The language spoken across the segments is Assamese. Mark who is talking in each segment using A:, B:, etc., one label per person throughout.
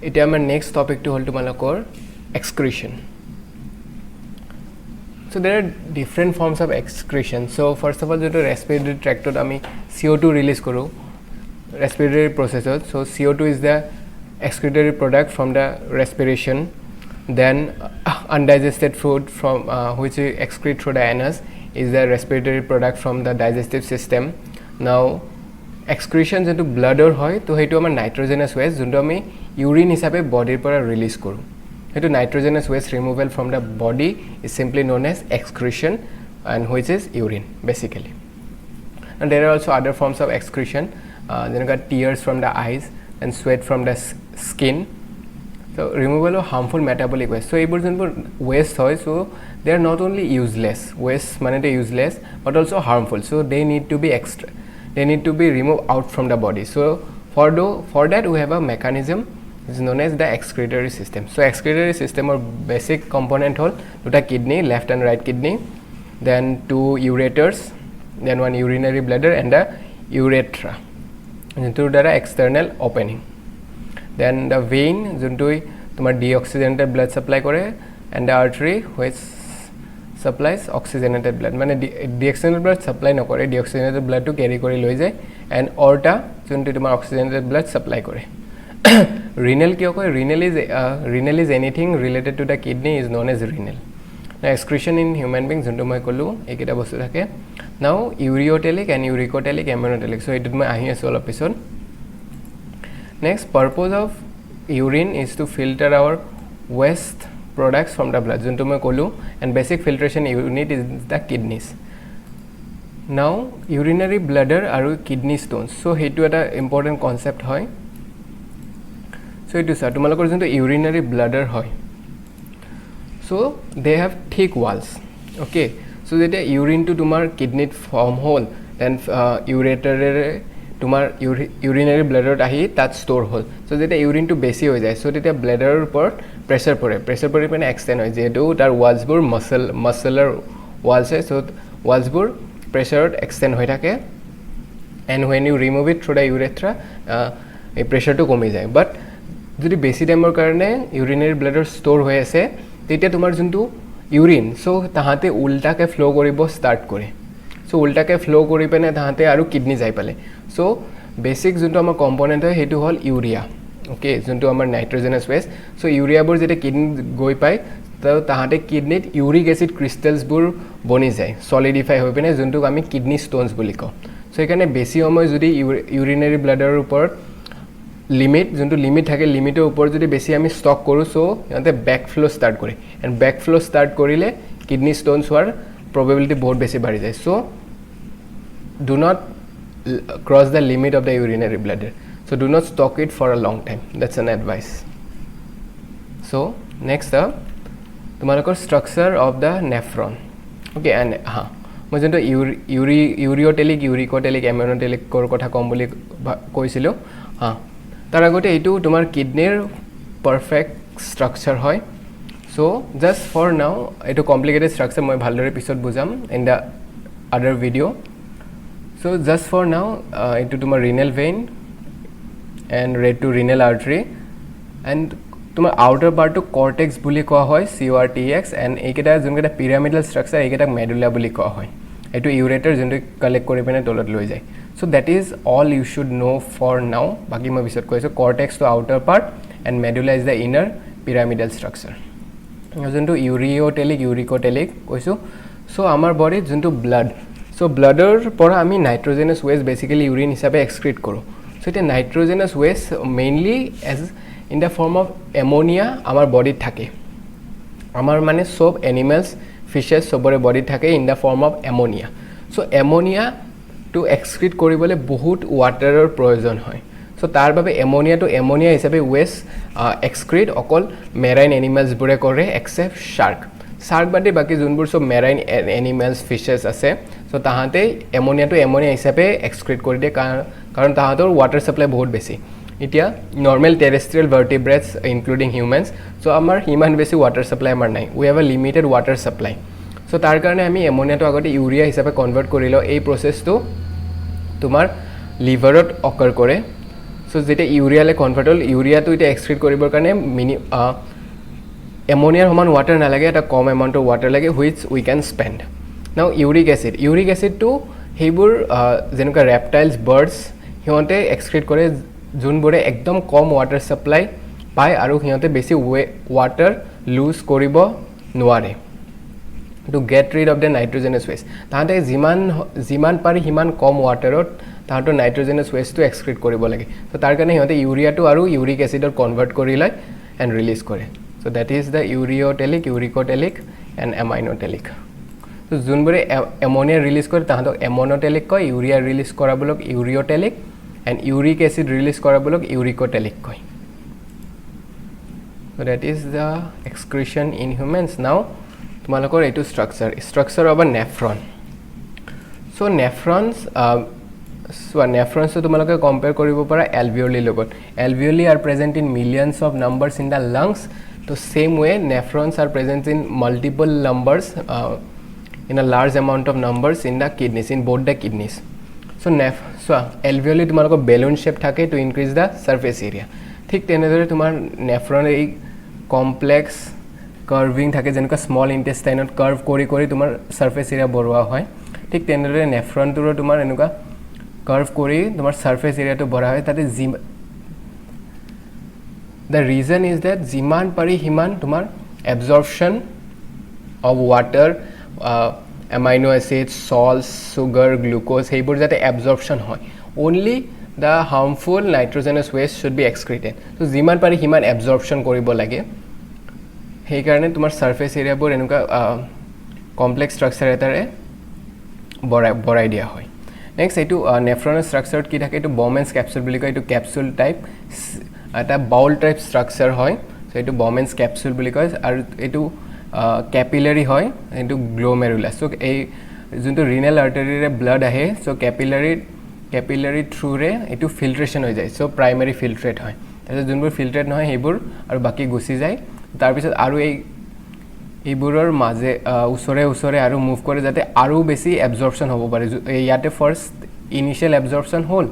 A: এতিয়া আমাৰ নেক্সট টপিকটো হ'ল তোমালোকৰ excretion. So there are different forms of excretion. So first of all, যেটো respiratory tract আমি CO2 release কৰো respiratory processes. So CO2 is the excretory product from the respiration. Then undigested food from which we excrete through the anus is the respiratory product from the digestive system. Now excretion যেটো ব্লাডৰ হয় তো হেতু আমাৰ নাইট্ৰোজেনাছ ওয়েস্ট যোনটো আমি ইউৰিন হিচাপে বডিৰ পৰা ৰিলিজ কৰো হেতু nitrogenous waste removal from the body is simply known as excretion and which is urine basically. And there are also other forms of excretion যেনেকা tears from the eyes and sweat from the skin. So removal of harmful metabolic waste. So এইবোৰ যোনবোৰ waste হয় so they are not only useless waste মানে they useless but also harmful, so they need to be removed out from the body. So for that we have a mechanism which is known as the excretory system. So excretory system or basic component hol duta kidney, left and right kidney, then two ureters, then one urinary bladder and the urethra through the external opening. Then the vein juntu tomar deoxygenated blood supply kore and the artery which supplies oxygenated blood mane deoxygenated blood supply nokore deoxygenated blood to carry kori loi jay and aorta juntu tomar oxygenated blood supply kore. Renal kyo koy renal is anything related to the kidney is known as renal. Now excretion in human beings juntu moi kolu ekita bostu thake. Now ureotelic and uricotelic ammonotelic, so it my ahi asol episode. Next, purpose of urine is to filter our waste products from the blood juntu moi kolu, and basic filtration unit is the kidneys. Now urinary bladder aru kidney stones, so hetu eta important concept hoy. So it is tumalokor juntu urinary bladder hoy, so they have thick walls. Okay, so that urine to tumar kidney form hole, then ureter tumar urinary bladder ahi tat store hole, so that urine to besi hoy jay, so that bladder upor pressure pore pene extend hoy jetu tar walls bur muscular walls hai, so walls bur pressure extend hoy thake, and when you remove it through the urethra a pressure to komi jay. But যদি বেছি টাইমৰ কাৰণে ইউৰিনাৰী ব্লাডৰ ষ্ট'ৰ হৈ আছে তেতিয়া তোমাৰ যোনটো ইউৰিন সো তাহাতে উল্টাকে ফ্লো কৰিব ষ্টাৰ্ট কৰে, সো উল্টাকে ফ্লো কৰি পেনে তাহাতে আৰু কিডনি যাই পালে। সো বেসিক যোনটো আমাৰ কম্পোনেন্ট হয় হেতু হল ইউৰিয়া। ওকে, যোনটো আমাৰ নাইট্ৰোজেনাছ ওয়েস্ট, সো ইউৰিয়াবোৰ যেতিয়া কিডনি গৈ পায় তো তাহাতে কিডনিত ইউৰিক এসিড ক্ৰিষ্টেলছবোৰ বনি যায়, সলিডিফাই হৈ পেনে যোনটো আমি কিডনি ষ্টোনছ বুলি কওঁ। সো এখানে বেছি সময় যদি ইউৰিনাৰী ব্লাডৰ ওপৰত লিমিট যোনটো লিমিট থাকে লিমিটেৰ ওপৰত যদি বেছি আমি ষ্টক কৰোঁ সো ইয়াতে ব্যাক ফ্লো ষ্টাৰ্ট কৰে, এণ্ড ব্যাক ফ্লো ষ্টাৰ্ট কৰিলে কিডনি ষ্টোনছ হোৱাৰ প্ৰবেবিলিটি বহুত বেছি বাঢ়ি যায়। So do not cross the limit of the urinary bladder, so do not stock it for a long time, that's an advice. So next তোমালোকৰ structure of the nephron. Okay, and মই যোনটো ইউৰিঅটেলিক ইউৰিকটেলিক এমনটেলিকৰ কথা ক'ম বুলি কৈছিলোঁ, তাৰ আগতে এইটো তোমাৰ কিডনিৰ পাৰফেক্ট ষ্ট্ৰাকচাৰ হয়। সো জাষ্ট ফৰ নাও এইটো কমপ্লিকেটেড ষ্ট্ৰাকচাৰ মই ভালদৰে পিছত বুজাম in the other video'. So just for now এইটো তোমাৰ renal vein and red to renal artery, and তোমাৰ আউটাৰ পাৰ্টটো কৰ্টেক্স বুলি কোৱা হয়, CORTEX, এণ্ড এইকেইটা যোনকেইটা পিৰামিডেল ষ্ট্ৰাকচাৰ এইকেইটাক মেডুলা বুলি কোৱা হয়। এইটো ইউৰেটাৰ যোনটো কালেক্ট কৰি পিনে তলত লৈ যায়। So that is all you should know for now. Baki moi bisot koiso cortex to outer part and medulla is the inner pyramidal structure. Jonto ureotelic uricotelic koiso, so amar body jonto blood, so bloodor pora ami nitrogenous waste basically urine hisabe excrete koru. So it nitrogenous waste mainly as in the form of ammonia amar body thake, amar mane sob animals fishes sobore body thake in the form of ammonia. So ammonia to excrete কৰিবলৈ বহুত ওয়াটাৰৰ প্ৰয়োজন হয়। সো তাৰ বাবে এমোনিয়া হিচাপে ওয়েস্ট এক্সক্ৰিট অকল মেৰাইন এনিমেলছবোৰে কৰে এক্সেপ্ট শাৰ্ক বাদে বাকি যোনবোৰ সব মেৰাইন এনিমেলছ ফিশেছ আছে, সো তাহাঁতে এমোনিয়া হিচাপে এক্সক্ৰিট কৰি দিয়ে কাৰণ তাহাঁতৰ ৱাটাৰ সাপ্লাই বহুত বেছি। এতিয়া normal terrestrial vertebrates including humans, so আমাৰ ইমান বেছি ৱাটাৰ সাপ্লাই আমাৰ নাই, we have a limited water supply. So তাৰ কাৰণে আমি এমোনিয়াটো আগতে ইউৰিয়া হিচাপে কনভাৰ্ট কৰি লওঁ। এই প্ৰসেছটো তোমাৰ লিভাৰত অকাৰ কৰে। সো যেটা ইউৰিয়ালে কনভাৰ্ট হ'ল ইউৰিয়াটো এটা এক্সক্ৰিট কৰিবৰ কাৰণে এমোনিয়াৰ সমান ৱাটাৰ নালাগে এটা কম এমাউণ্টৰ ৱাটাৰ লাগে হুইচ উই ক্যান স্পেণ্ড নাও ইউৰিক এচিডটো সেইবোৰ যেনেকুৱা ৰেপটাইলছ বাৰ্ডছ সিহঁতে এক্সক্ৰিট কৰে যোনবোৰে একদম কম ৱাটাৰ সাপ্লাই পায় আৰু সিহঁতে বেছি ৱাটাৰ লুজ কৰিব নোৱাৰে to get rid of the nitrogenous waste তাহাঁতে যিমান পাৰি সিমান কম ৱাটাৰত তাহাঁতৰ নাইট্ৰজেনাছ ৱেষ্টটো এক্সক্ৰিট কৰিব লাগে তো তাৰ কাৰণে সিহঁতে ইউৰিয়াটো আৰু ইউৰিক এচিডত কনভাৰ্ট কৰি লয় এণ্ড ৰিলিজ কৰে so' that is the ureotelic uricotelic and aminotelic তো যোনবোৰে এমনিয়া ৰিলিজ কৰে তাহাঁতক এমন'টেলিক কয় ইউৰিয়া ৰিলিজ কৰাবোৰক ureotelic and uric acid release কৰাবোৰক ইউৰিক'টেলিক কয় so' that is the excretion in humans now তোমালোকৰ এইটো structure of a nephron so' নেফ্ৰনছটো তোমালোকে কম্পেয়াৰ কৰিব পাৰা এলভিঅলিৰ লগত alveoli are present in millions of numbers in the lungs তো same way nephrons are present in multiple numbers in a large amount of numbers in the kidneys in both the kidneys চোৱা এলভিঅলি তোমালোকৰ বেলুন শ্বেপ থাকে to increase the surface area ঠিক তেনেদৰে তোমাৰ নেফ্ৰনৰ এই কমপ্লেক্স কাৰ্ভিং থাকে যেনেকুৱা স্মল ইণ্টেষ্টাইনত কাৰ্ভ কৰি কৰি তোমাৰ ছাৰ্ফেচ এৰিয়া বঢ়োৱা হয় ঠিক তেনেদৰে নেফ্ৰনটোৰো তোমাৰ এনেকুৱা কাৰ্ভ কৰি তোমাৰ ছাৰ্ফেচ এৰিয়াটো বঢ়া হয় তাতে দ্য ৰিজন ইজ ডেট যিমান পাৰি সিমান তোমাৰ absorption of water amino acid salt sugar glucose সেইবোৰ যাতে এবজৰ্পশ্যন হয় only the harmful nitrogenous waste should be excreted ত' যিমান পাৰি সিমান এবজৰ্পশ্যন কৰিব লাগে সেইকাৰণে তোমাৰ ছাৰ্ফেচ এৰিয়াবোৰ এনেকুৱা কমপ্লেক্স ষ্ট্ৰাকচাৰ এটাৰে বঢ়াই দিয়া হয় নেক্সট এইটো নেফ্ৰনৰ ষ্ট্ৰাকচাৰত কি থাকে এইটো বমেন্স কেপচুল বুলি কয় এইটো কেপচুল টাইপ এটা বাউল টাইপ ষ্ট্ৰাকচাৰ হয় চ' এইটো বমেন্স কেপচুল বুলি কয় আৰু এইটো কেপিলাৰী হয় এইটো গ্ল'মেৰুলাছ চ' এই যোনটো ৰিনেল আৰ্টাৰীৰে ব্লাড আহে চ' কেপিলাৰী থ্ৰুৰে এইটো ফিল্ট্ৰেশ্যন হৈ যায় চ' প্ৰাইমেৰী ফিল্ট্ৰেট হয় তাৰপিছত যোনবোৰ ফিল্ট্ৰেট নহয় সেইবোৰ আৰু বাকী গুচি যায় তাৰপিছত আৰু এইবোৰৰ মাজে ওচৰে আৰু মুভ কৰে যাতে আৰু বেছি এবজৰ্পশ্যন হ'ব পাৰে ইয়াতে ফাৰ্ষ্ট ইনিচিয়েল এবজৰ্পশ্যন হ'ল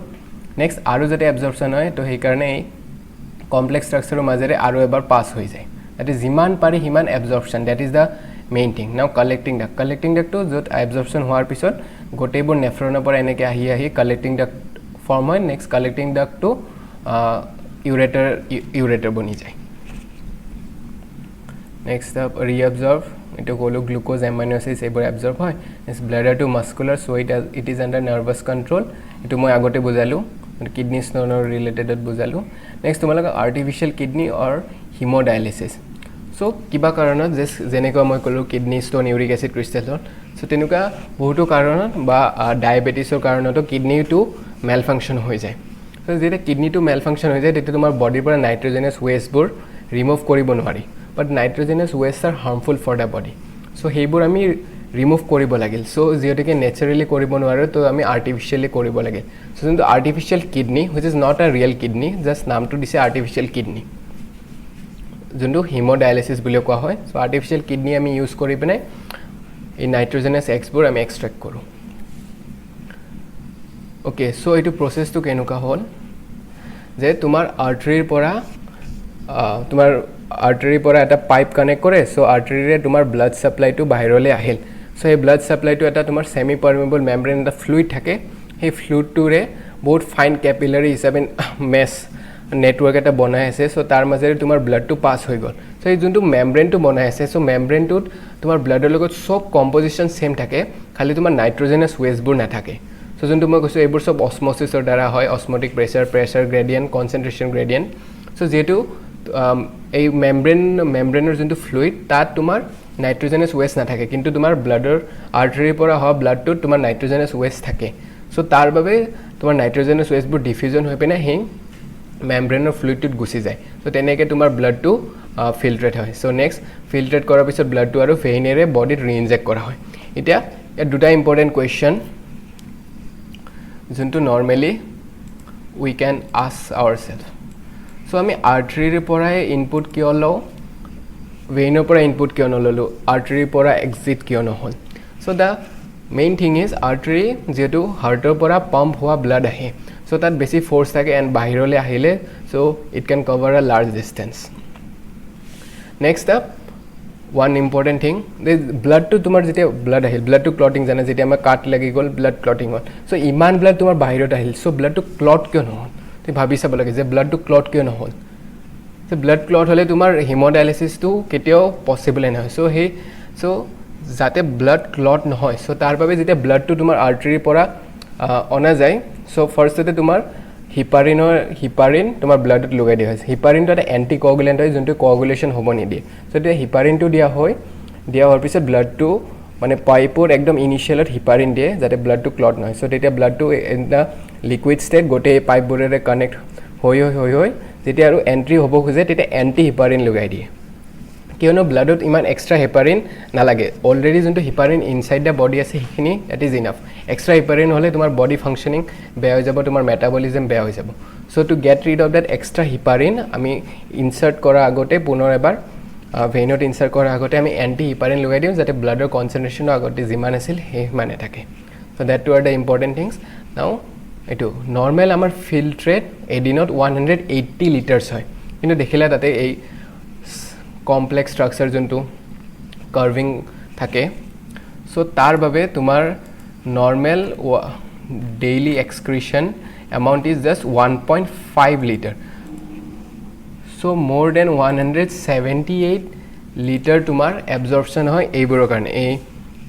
A: নেক্সট আৰু যাতে এবজৰ্পশ্যন হয় তো সেইকাৰণে এই কমপ্লেক্স ষ্ট্ৰাকচাৰৰ মাজেৰে আৰু এবাৰ পাছ হৈ যায় যাতে যিমান পাৰি সিমান absorption that is the main thing now collecting ডাক্টটো য'ত এবজৰ্পশ্যন হোৱাৰ পিছত গোটেইবোৰ নেফ্ৰনৰ পৰা এনেকৈ আহি কালেক্টিং ডাক্ট ফৰ্ম হয় নেক্সট কালেক্টিং ডাক্টটো ইউৰেটাৰ বনি যায় নেক্সট ৰিএবজৰ্ভ এইটো ক'লোঁ গ্লুক'জ এমাইনো এচিডছ এইবোৰ এবজৰ্ভ হয় নেক্সট ব্লাডাৰটো muscular so' it is under nervous control এইটো মই আগতে বুজালোঁ কিডনী ষ্টনৰ ৰিলেটেডত বুজালোঁ নেক্সট তোমালোকে artificial kidney or hemodialysis so' কিবা কাৰণত যেনেকুৱা মই ক'লোঁ কিডনী ষ্ট'ন ইউৰিক এচিড ক্ৰিষ্টেলৰ চ' তেনেকুৱা বহুতো কাৰণত বা ডায়েবেটিছৰ কাৰণতো কিডনীটো মেল ফাংচন হৈ যায় চ' যেতিয়া কিডনীটো মেল ফাংচন হৈ যায় তেতিয়া তোমাৰ বডিৰ পৰা নাইট্ৰজেনাছ ৱেষ্টবোৰ ৰিমুভ কৰিব নোৱাৰি but nitrogenous waste are harmful for the body so' সেইবোৰ আমি ৰিমুভ কৰিব লাগিল চ' যিহেতুকে নেচাৰেলি কৰিব নোৱাৰোঁ তো আমি আৰ্টিফিচিয়েলি কৰিব লাগিল চ' যোনটো artificial kidney which is not a real kidney just নামটো দিছে আৰ্টিফিচিয়েল কিডনী যোনটো হিম'ডায়েলিচিছ বুলি কোৱা হয় চ' আৰ্টিফিচিয়েল কিডনী আমি ইউজ কৰি পিনে এই নাইট্ৰজেনাছ এক্সবোৰ আমি এক্সট্ৰেক্ট কৰোঁ অ'কে চ' এইটো প্ৰচেছটো কেনেকুৱা হ'ল যে তোমাৰ আৰ্টাৰীৰ পৰা এটা পাইপ কানেক্ট কৰে চ' আৰ্টাৰীৰে তোমাৰ ব্লাড ছাপ্লাইটো বাহিৰলৈ আহিল চ' সেই ব্লাড ছাপ্লাইটো এটা তোমাৰ ছেমি পাৰ্মেবল মেমব্ৰেইন এটা ফ্লুইড থাকে সেই ফ্লুইডটোৰে বহুত ফাইন কেপিলাৰী হিচাপে মেছ নেটৱৰ্ক এটা বনাই আছে চ' তাৰ মাজেৰে তোমাৰ ব্লাডটো পাছ হৈ গ'ল চ' এই যোনটো মেমব্ৰেইনটো বনাই আছে চ' মেমব্ৰেইনটোত তোমাৰ ব্লাডৰ লগত চব কম্পজিশ্যন ছেইম থাকে খালি তোমাৰ নাইট্ৰজেনাছ ৱেষ্টবোৰ নাথাকে চ' যোনটো মই কৈছোঁ এইবোৰ চব অছম'চিছৰ দ্বাৰা হয় অছম'টিক প্ৰেছাৰ গ্ৰেডিয়েণ্ট কনচেনট্ৰেশ্যন গ্ৰেডিয়েণ্ট চ' যিহেতু এই মেমব্ৰেইনৰ যোনটো ফ্লুইড তাত তোমাৰ নাইট্ৰজেনাছ ৱেষ্ট নাথাকে কিন্তু তোমাৰ ব্লাডৰ আৰ্টাৰীৰ পৰা হোৱা ব্লাডটোত তোমাৰ নাইট্ৰজেনাছ ৱেষ্ট থাকে চ' তাৰ বাবে তোমাৰ নাইট্ৰজেনাছ ৱেষ্টবোৰ ডিফিউজন হৈ পিনে সেই মেমব্ৰেইনৰ ফ্লুইডটোত গুচি যায় চ' তেনেকৈ তোমাৰ ব্লাডটো ফিল্ট্ৰেট হয় চ' নেক্সট ফিল্ট্ৰেট কৰাৰ পিছত ব্লাডটো আৰু ভেইনেৰে বডিত ৰিইনজেক্ট কৰা হয় এতিয়া ইয়াত দুটা ইম্পৰ্টেণ্ট কুৱেশ্যন যোনটো normally we can ask our self so' আমি আৰ্টাৰীৰ পৰাই ইনপুট কিয় লওঁ ভেইনৰ পৰা ইনপুট কিয় নল'লোঁ আৰ্টাৰীৰ পৰা এক্সিট কিয় নহ'ল so' the main thing is artery যিহেতু হাৰ্টৰ পৰা পাম্প হোৱা ব্লাড আহে সো তাত বেছি ফ'ৰ্চ থাকে এণ্ড বাহিৰলৈ আহিলে সো ইট কেন কভাৰ আ large distance next up one important thing this blood to tumar jete blood ahil blood to clotting jane jete amar cut lagi gol blood clotting hol so iman blood tumar bahirot ahil so blood to clot kyo no hol tu bhabi sab lage je blood to clot kyo no hol so blood clot hole tumar hemodialysis to keteo possible na so he so jate blood clot no hoy so tar babe jete blood to tumar artery pora ona jay so first te tumar হিপাৰিন তোমাৰ ব্লাডত লগাই দিয়া হৈছে হিপাৰিনটো এটা এণ্টিকোগুলেণ্ট হয় যোনটো কোগুলেশ্যন হ'ব নিদিয়ে চ' এতিয়া হিপাৰিনটো দিয়া হোৱাৰ পিছত ব্লাডটো মানে পাইপৰ একদম ইনিচিয়েলত হিপাৰিন দিয়ে যাতে ব্লাডটো ক্লট নহয় চ' তেতিয়া ব্লাডটো ইন দ্য লিকুইড ষ্টেট গোটেই পাইপবোৰেৰে কানেক্ট হৈ যেতিয়া আৰু এণ্ট্ৰি হ'ব খোজে তেতিয়া এণ্টি হিপাৰিন লগাই দিয়ে কিয়নো ব্লাডত ইমান এক্সট্ৰা হেপাৰিন নালাগে অলৰেডি যোনটো হিপাৰিন ইনচাইড দ্য বডি আছে সেইখিনি দ্যাট ইজ ইনাফ এক্সট্ৰা হিপাৰিন হ'লে তোমাৰ বডি ফাংচনিং বেয়া হৈ যাব তোমাৰ মেটাবলিজম বেয়া হৈ যাব so' to get rid of that extra heparin আমি ইনচাৰ্ট কৰাৰ আগতে পুনৰ এবাৰ ভেইনত ইনচাৰ্ট কৰাৰ আগতে আমি এণ্টি হিপাৰিন লগাই দিওঁ যাতে ব্লাডৰ কনচেনট্ৰেশ্যনৰ আগতে যিমান আছিল সেই সিমানে থাকে so' that two are the important things now এইটো নৰ্মেল আমাৰ ফিল্ট্ৰেট এদিনত 180 লিটাৰ্ছ হয় কিন্তু দেখিলে তাতে এই কমপ্লেক্স স্ট্ৰাকচাৰ যোনটো কাৰ্ভিং থাকে সো তাৰ বাবে তোমাৰ normal daily excretion amount is just 1.5 litre so more than 178 litre তোমাৰ এবজৰ্পশ্যন হয় এইবোৰৰ কাৰণে এই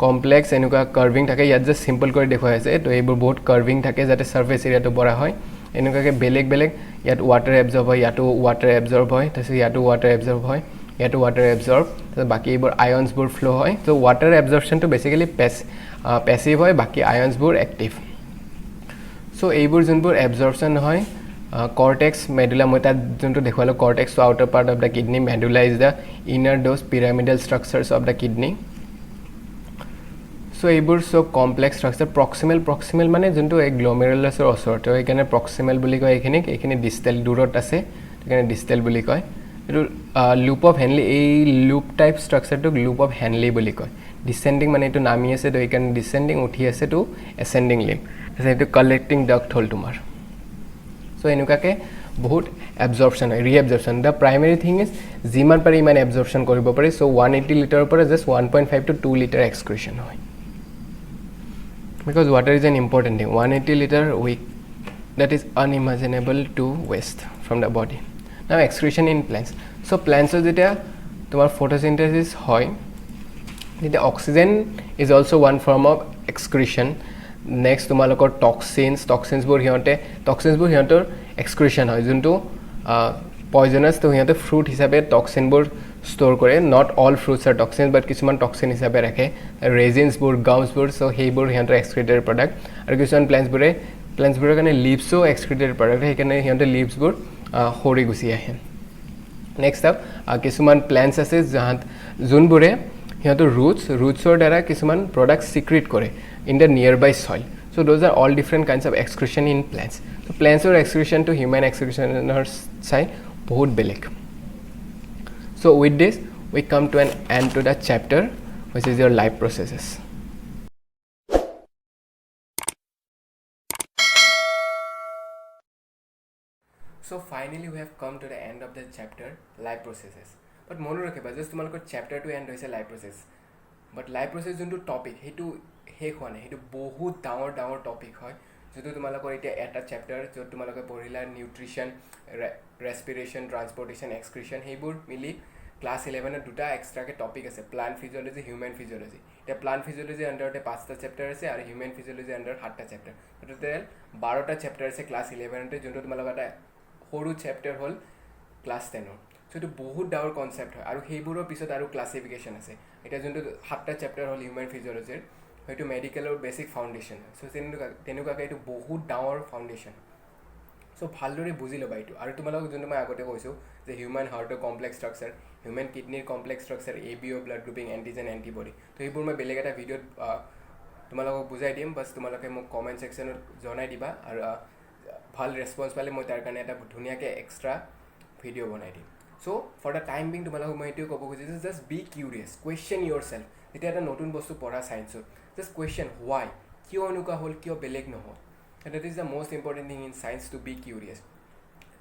A: কমপ্লেক্স এনেকুৱা কাৰ্ভিং থাকে ইয়াত জাষ্ট চিম্পল কৰি দেখুৱাই আছে তো এইবোৰ বহুত কাৰ্ভিং থাকে যাতে ছাৰ্ফেচ এৰিয়াটো বঢ়া হয় এনেকুৱাকৈ বেলেগ ইয়াত ৱাটাৰ এবজৰ্ব হয় ইয়াতো ৱাটাৰ এবজৰ্ব হয় তাৰপিছত ইয়াতো ৱাটাৰ এবজৰ্ব হয় ইয়াতো ৱাটাৰ এবজৰ্ব বাকী এইবোৰ আয়নছবোৰ ফ্ল' হয় তো ৱাটাৰ এবজৰ্পশ্যনটো বেচিকেলি পেছিভ হয় বাকী আয়নছবোৰ এক্টিভ চ' এইবোৰ যোনবোৰ এবজৰ্পশ্যন হয় কৰ্টেক্স মেডুলা মই তাত যোনটো দেখুৱালোঁ cortex to outer part of the kidney medulla is the inner those pyramidal structures of the kidney so' এইবোৰ চব কমপ্লেক্স ষ্ট্ৰাকচাৰ প্ৰক্সিমেল মানে যোনটো এই গ্ল'মেৰুলাছৰ ওচৰত সেইকাৰণে প্ৰক্সিমেল বুলি কয় এইখিনি ডিষ্টেল দূৰত আছে সেইকাৰণে ডিষ্টেল বুলি কয় এইটো লুপ অফ হেনলি এই লুপ টাইপ ষ্ট্ৰাকচাৰটোক লুপ অফ হেনলি বুলি কয় ডিচেণ্ডিং মানে এইটো নামি আছে তো এইকাৰণে ডিচেণ্ডিং উঠি আছে তো এচেণ্ডিং লিম্ব তাৰপিছত এইটো কালেক্টিং ডাক্ট হ'ল তোমাৰ চ' এনেকুৱাকৈ বহুত এবজৰ্পশ্যন হয় ৰিএবজৰ্পশ্যন দ্য প্ৰাইমেৰী থিং ইজ যিমান পাৰে ইমান এবজৰ্পশ্যন কৰিব পাৰে চ' 180 লিটাৰৰ পৰা জাষ্ট 1.5 to 2 লিটাৰ এক্সক্ৰিশ্যন হয় because water is an important thing 180 liter week that is unimaginable to waste from the body now excretion in plants so plants jeta tomar photosynthesis hoy jeta oxygen is also one form of excretion next tomalokor toxins bor hiyotor excretion hoy junto poisonous to hiyote fruit hisabe toxin bor store kore not all fruits are toxins but কিছুমান toxin হিচাপে ৰাখে resins বোৰ gums বোৰ so সেইবোৰ হিহঁতৰ excretory product আৰু কিছুমান plants বোৰৰ কাৰণে leaves ও excretory product সেইকাৰণে হিহঁতৰ leaves বোৰ সৰি গুচি আহে next up কিছুমান plants আছে যোনবোৰে হিহঁতৰ rootsৰ দ্বাৰা কিছুমান product secrete কৰে in the nearby soil so those are all different kinds of excretion in plants so plants or excretion to human excretion চাই বহুত বেলেগ So with this, we come to an end to the chapter, which is your life processes. So finally, we have come to the end of the chapter, life processes. But mono rakhiba, just tumalokor chapter to end hoise life process. But life process jonto topic, hetu hek howa nai, hetu bahut dangor topic hoy. Joto tumalokor eta eta chapter, jot tumalokor porila nutrition, respiration, transportation, excretion, heibur mili class 11 er duta extra ke topic ase plant physiology human physiology eta plant physiology under te 5 ta chapter ase aru human physiology under 7 ta chapter total 12 ta chapter ase class 11 te jonto tumaloga ta horu chapter hol class 10 or so to bahut daur concept hoy aru heiburo pisot aru classification ase eta jonto 7 ta chapter hol human physiology hoyto medical or basic foundation so tenuka ka etu bahut daur foundation so bhaldore buji loba etu aru tumalok jonto mai agote koisu je human heart or complex structure human kidney complex structure ABO blood grouping antigen antibody to ebur moi beleg eta video tumalok bujai dim bas tumaloke mo comment section jonai diba aru bhal response pale moi tar kane eta dhunia ke extra video banai dim so for the time being tumalok moi etu kobo khojise just be curious question yourself eta eta notun bostu pora science just question why kyo anuka hol kyo beleg no hol And that is the most important thing in science, to be curious.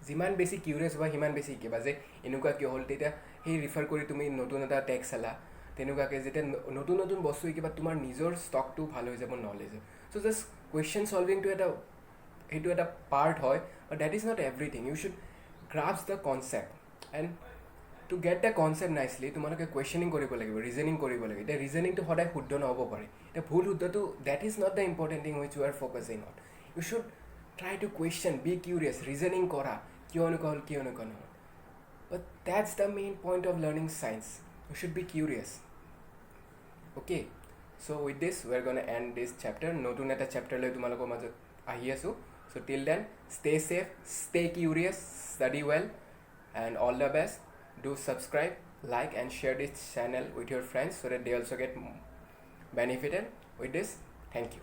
A: যিমান বেছি কিউৰিয়াছ হোৱা সিমান বেছি শিকিবা যে এনেকুৱা কিয় হ'ল, তেতিয়া সেই ৰিফাৰ কৰি তুমি নতুন এটা টেক্স চালা, তেনেকুৱাকৈ যেতিয়া নতুন নতুন বস্তু শিকিবা তোমাৰ নিজৰ ষ্টকটো ভাল হৈ যাব নলেজৰ. চ' জাষ্ট কুৱেশ্যন চলভিংটো সেইটো এটা পাৰ্ট হয়, but that is not everything. You should grasp the concept, and to get the concept nicely তোমালোকে কুৱেশ্যনিং কৰিব লাগিব, ৰিজনিং কৰিব লাগিব. এতিয়া ৰিজনিংটো সদায় শুদ্ধ নহ'ব পাৰে, এতিয়া ভুল শুদ্ধটো that is not the important thing which you are focusing on. You should try to question, be curious, reasoning কৰা, কিয় এনেকুৱা হ'ল, কিয় এনেকুৱা নহ'ল. But that's the main point of learning science. You should be curious. Okay, so with this we're going to end this chapter. Notun eta chapter লৈ তোমালোকৰ মাজত আহি আছো. So till then, stay safe, stay curious, study well, and all the best. Do subscribe, like and share this channel with your friends so that they also get benefited with this. Thank you.